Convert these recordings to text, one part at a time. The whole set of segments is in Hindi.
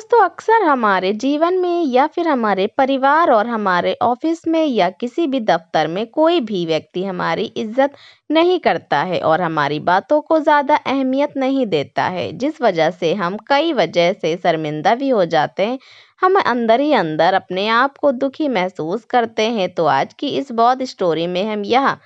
दोस्तों, अक्सर हमारे जीवन में या फिर हमारे परिवार और हमारे ऑफिस में या किसी भी दफ्तर में कोई भी व्यक्ति हमारी इज्जत नहीं करता है और हमारी बातों को ज़्यादा अहमियत नहीं देता है, जिस वजह से हम कई वजह से शर्मिंदा भी हो जाते हैं। हम अंदर ही अंदर अपने आप को दुखी महसूस करते हैं। तो आज की इस बहुत स्टोरी में हम यह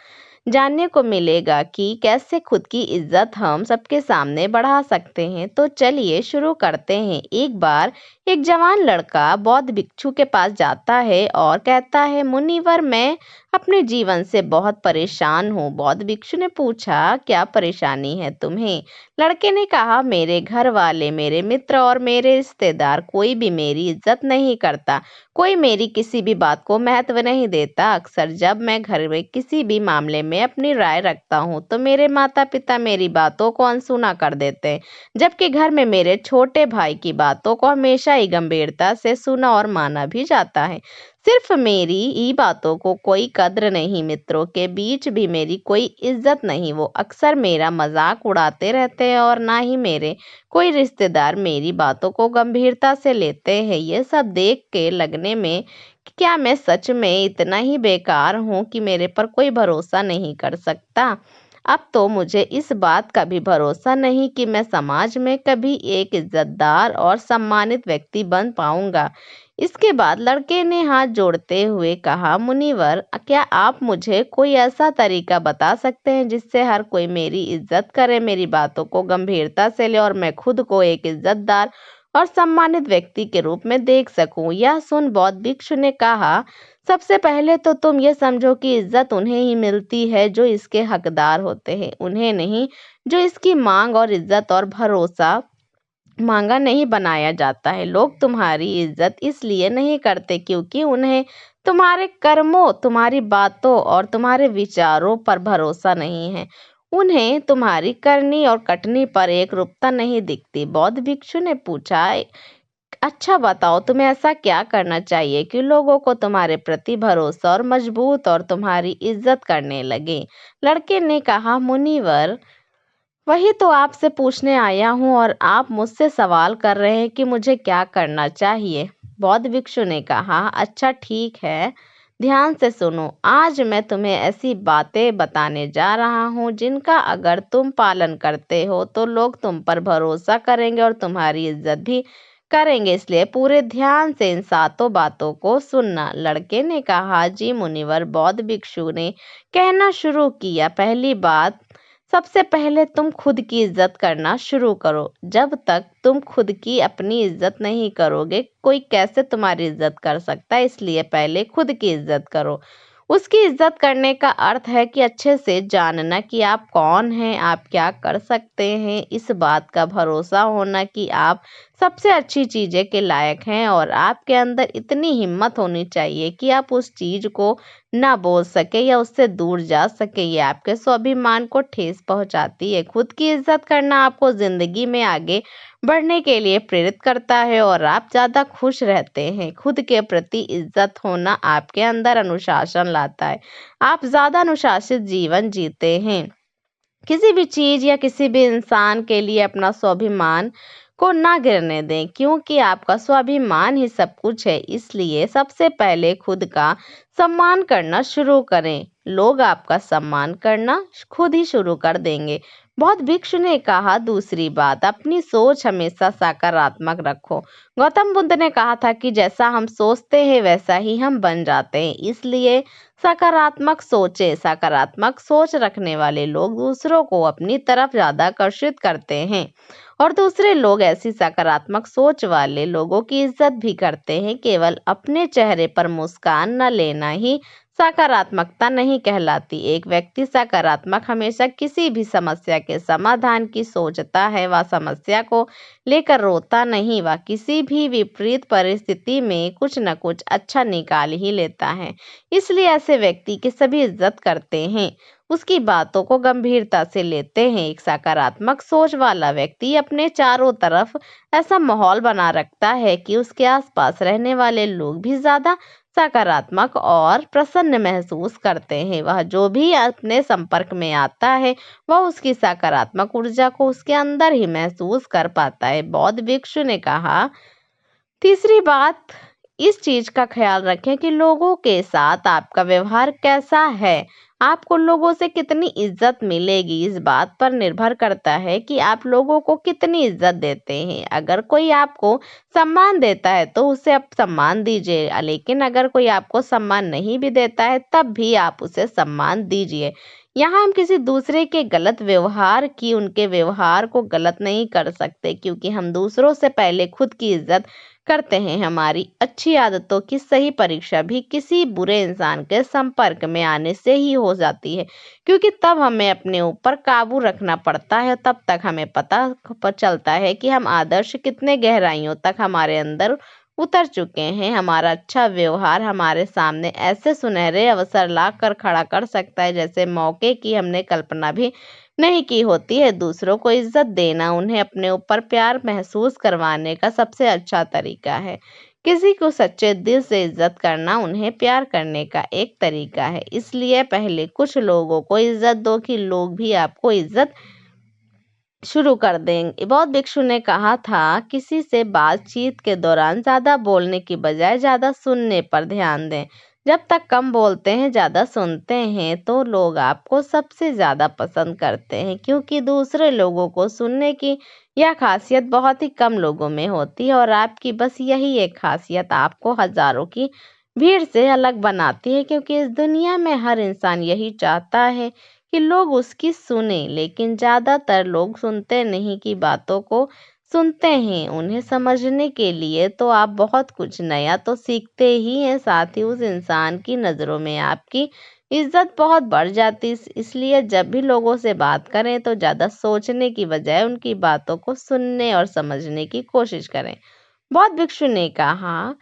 जानने को मिलेगा कि कैसे खुद की इज्जत हम सबके सामने बढ़ा सकते हैं। तो चलिए शुरू करते हैं। एक बार एक जवान लड़का बौद्ध भिक्षु के पास जाता है और कहता है, मुनिवर, मैं अपने जीवन से बहुत परेशान हूँ। बौद्ध भिक्षु ने पूछा, क्या परेशानी है तुम्हें? लड़के ने कहा, मेरे घर वाले, मेरे मित्र और मेरे रिश्तेदार कोई भी मेरी इज्जत नहीं करता। कोई मेरी किसी भी बात को महत्व नहीं देता। अक्सर जब मैं घर में किसी भी मामले में अपनी राय रखता हूँ तो मेरे माता पिता मेरी बातों को अनसुना कर देते हैं, जबकि घर में मेरे छोटे भाई की बातों को हमेशा ही गंभीरता से सुना और माना भी जाता है। सिर्फ मेरी ही बातों को कोई कद्र नहीं, मित्रों के बीच भी मेरी कोई इज्जत नहीं। वो अक्सर मेरा मजाक उड़ाते रहते हैं और ना ही मेरे कोई रिश्तेदार मेरी बातों को गंभीरता से लेते हैं। ये सब देख के लगने में कि क्या मैं सच में इतना ही बेकार हूँ कि मेरे पर कोई भरोसा नहीं कर सकता? अब तो मुझे इस बात का भी भरोसा नहीं कि मैं समाज में कभी एक इज्जतदार और सम्मानित व्यक्ति बन पाऊंगा। इसके बाद लड़के ने हाथ जोड़ते हुए कहा, मुनिवर, क्या आप मुझे कोई ऐसा तरीका बता सकते हैं जिससे हर कोई मेरी इज्जत करे, मेरी बातों को गंभीरता से ले और मैं खुद को एक इज्जतदार और सम्मानित व्यक्ति के रूप में देख सकूं? यह सुन बौद्ध भिक्षु ने कहा, सबसे पहले तो तुम ये समझो कि इज्जत उन्हें ही मिलती है जो इसके हकदार होते हैं, उन्हें नहीं जो इसकी मांग और इज्जत और भरोसा मांगा नहीं बनाया जाता है। लोग तुम्हारी इज्जत इसलिए नहीं करते क्योंकि उन्हें तुम्हारे कर्मों, तुम्हारी बातों और तुम्हारे विचारों पर भरोसा नहीं है। उन्हें तुम्हारी करनी और कटनी पर एक रूपता नहीं दिखती। बौद्ध भिक्षु ने पूछा, अच्छा बताओ, तुम्हें ऐसा क्या करना चाहिए कि लोगों को तुम्हारे प्रति भरोसा और मजबूत और तुम्हारी इज्जत करने लगे? लड़के ने कहा, मुनिवर, वही तो आपसे पूछने आया हूँ और आप मुझसे सवाल कर रहे हैं कि मुझे क्या करना चाहिए। बौद्ध भिक्षु ने कहा, अच्छा ठीक है, ध्यान से सुनो। आज मैं तुम्हें ऐसी बातें बताने जा रहा हूँ जिनका अगर तुम पालन करते हो तो लोग तुम पर भरोसा करेंगे और तुम्हारी इज्जत भी करेंगे। इसलिए पूरे ध्यान से इन सातों बातों को सुनना। लड़के ने कहा, जी मुनिवर। बौद्ध भिक्षु ने कहना शुरू किया, पहली बात, सबसे पहले तुम खुद की इज्जत करना शुरू करो। जब तक तुम खुद की अपनी इज्जत नहीं करोगे, कोई कैसे तुम्हारी इज्जत कर सकता है? इसलिए पहले खुद की इज्जत करो। उसकी इज्जत करने का अर्थ है कि अच्छे से जानना कि आप कौन हैं, आप क्या कर सकते हैं, इस बात का भरोसा होना कि आप सबसे अच्छी चीज़ें के लायक हैं और आपके अंदर इतनी हिम्मत होनी चाहिए कि आप उस चीज़ को ना बोल सके या उससे दूर जा सके। ये आपके स्वाभिमान को ठेस पहुंचाती है। खुद की इज्जत करना आपको जिंदगी में आगे बढ़ने के लिए प्रेरित करता है और आप ज़्यादा खुश रहते हैं। खुद के प्रति इज्जत होना आपके अंदर अनुशासन लाता है। आप ज़्यादा अनुशासित जीवन जीते हैं। किसी भी चीज या किसी भी इंसान के लिए अपना स्वाभिमान को ना गिरने दें, क्योंकि आपका स्वाभिमान ही सब कुछ है। इसलिए सबसे पहले खुद का सम्मान करना शुरू करें। लोग आपका सम्मान करना खुद ही शुरू कर देंगे। बहुत भिक्षु ने कहा, दूसरी बात, अपनी सोच हमेशा सकारात्मक रखो। गौतम बुद्ध ने कहा था कि जैसा हम सोचते हैं वैसा ही हम बन जाते हैं। इसलिए सकारात्मक सोचे। सकारात्मक सोच रखने वाले लोग दूसरों को अपनी तरफ ज्यादा आकर्षित करते हैं और दूसरे लोग ऐसी सकारात्मक सोच वाले लोगों की इज्जत भी करते हैं। केवल अपने चेहरे पर मुस्कान न लेना ही सकारात्मकता नहीं कहलाती। एक व्यक्ति सकारात्मक हमेशा किसी भी समस्या के समाधान की सोचता है। वह समस्या को लेकर रोता नहीं, वह किसी भी विपरीत परिस्थिति में कुछ न कुछ अच्छा निकाल ही लेता है। इसलिए ऐसे व्यक्ति की सभी इज्जत करते हैं, उसकी बातों को गंभीरता से लेते हैं। एक सकारात्मक सोच वाला व्यक्ति अपने चारों तरफ ऐसा माहौल बना रखता है कि उसके आसपास रहने वाले लोग भी ज्यादा सकारात्मक और प्रसन्न महसूस करते हैं। वह जो भी अपने संपर्क में आता है वह उसकी सकारात्मक ऊर्जा को उसके अंदर ही महसूस कर पाता है। बौद्ध भिक्षु ने कहा, तीसरी बात, इस चीज का ख्याल रखें कि लोगों के साथ आपका व्यवहार कैसा है। आपको लोगों से कितनी इज्जत मिलेगी, इस बात पर निर्भर करता है कि आप लोगों को कितनी इज्जत देते हैं। अगर कोई आपको सम्मान देता है तो उसे आप सम्मान दीजिए, लेकिन अगर कोई आपको सम्मान नहीं भी देता है तब भी आप उसे सम्मान दीजिए। यहाँ हम किसी दूसरे के गलत व्यवहार की, उनके व्यवहार को गलत नहीं कर सकते, क्योंकि हम दूसरों से पहले खुद की इज्जत करते हैं। हमारी अच्छी आदतों की सही परीक्षा भी किसी बुरे इंसान के संपर्क में आने से ही हो जाती है, क्योंकि तब हमें अपने ऊपर काबू रखना पड़ता है। तब तक हमें पता चलता है कि हम आदर्श कितने गहराइयों तक हमारे अंदर उतर चुके हैं। हमारा अच्छा व्यवहार हमारे सामने ऐसे सुनहरे अवसर ला कर खड़ा कर सकता है जैसे मौके की हमने कल्पना भी नहीं की होती है। दूसरों को इज्जत देना उन्हें अपने ऊपर प्यार महसूस करवाने का सबसे अच्छा तरीका है। किसी को सच्चे दिल से इज्जत करना उन्हें प्यार करने का एक तरीका है। इसलिए पहले कुछ लोगों को इज्जत दो कि लोग भी आपको इज्जत शुरू कर देंगे। बौद्ध भिक्षु ने कहा था, किसी से बातचीत के दौरान ज्यादा बोलने की बजाय ज्यादा सुनने पर ध्यान दें। जब तक कम बोलते हैं ज्यादा सुनते हैं तो लोग आपको सबसे ज्यादा पसंद करते हैं, क्योंकि दूसरे लोगों को सुनने की यह खासियत बहुत ही कम लोगों में होती है और आपकी बस यही एक खासियत आपको हजारों की भीड़ से अलग बनाती है। क्योंकि इस दुनिया में हर इंसान यही चाहता है कि लोग उसकी सुने, लेकिन ज्यादातर लोग सुनते नहीं की बातों को सुनते हैं। उन्हें समझने के लिए तो आप बहुत कुछ नया तो सीखते ही हैं, साथ ही उस इंसान की नज़रों में आपकी इज्जत बहुत बढ़ जाती। इसलिए जब भी लोगों से बात करें तो ज़्यादा सोचने की बजाय उनकी बातों को सुनने और समझने की कोशिश करें। बौद्ध भिक्षु ने कहा,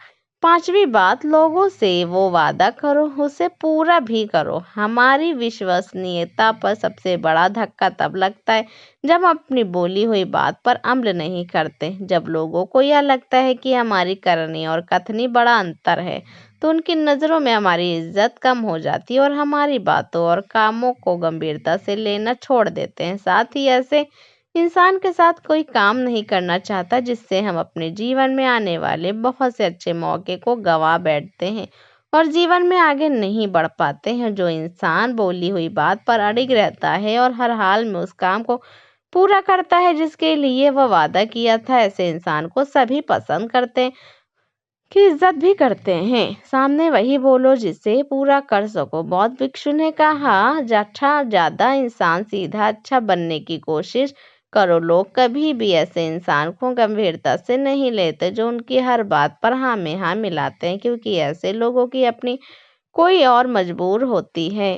पांचवी बात, लोगों से वो वादा करो उसे पूरा भी करो। हमारी विश्वसनीयता पर सबसे बड़ा धक्का तब लगता है जब हम अपनी बोली हुई बात पर अमल नहीं करते। जब लोगों को यह लगता है कि हमारी करनी और कथनी बड़ा अंतर है तो उनकी नज़रों में हमारी इज्जत कम हो जाती है और हमारी बातों और कामों को गंभीरता से लेना छोड़ देते हैं। साथ ही ऐसे इंसान के साथ कोई काम नहीं करना चाहता जिससे हम अपने जीवन में आने वाले बहुत से अच्छे मौके को गंवा बैठते हैं और जीवन में आगे नहीं बढ़ पाते हैं। जो इंसान बोली हुई बात पर अड़िग रहता है और हर हाल में उस काम को पूरा करता है जिसके लिए वह वादा किया था, ऐसे इंसान को सभी पसंद करते हैं की इज्जत भी करते हैं। सामने वही बोलो जिसे पूरा कर सको। बौद्ध भिक्षु ने कहा, अच्छा ज्यादा इंसान सीधा अच्छा बनने की कोशिश करो। लोग कभी भी ऐसे इंसान को गंभीरता से नहीं लेते जो उनकी हर बात पर हाँ में हाँ मिलाते हैं, क्योंकि ऐसे लोगों की अपनी कोई और मजबूर होती है।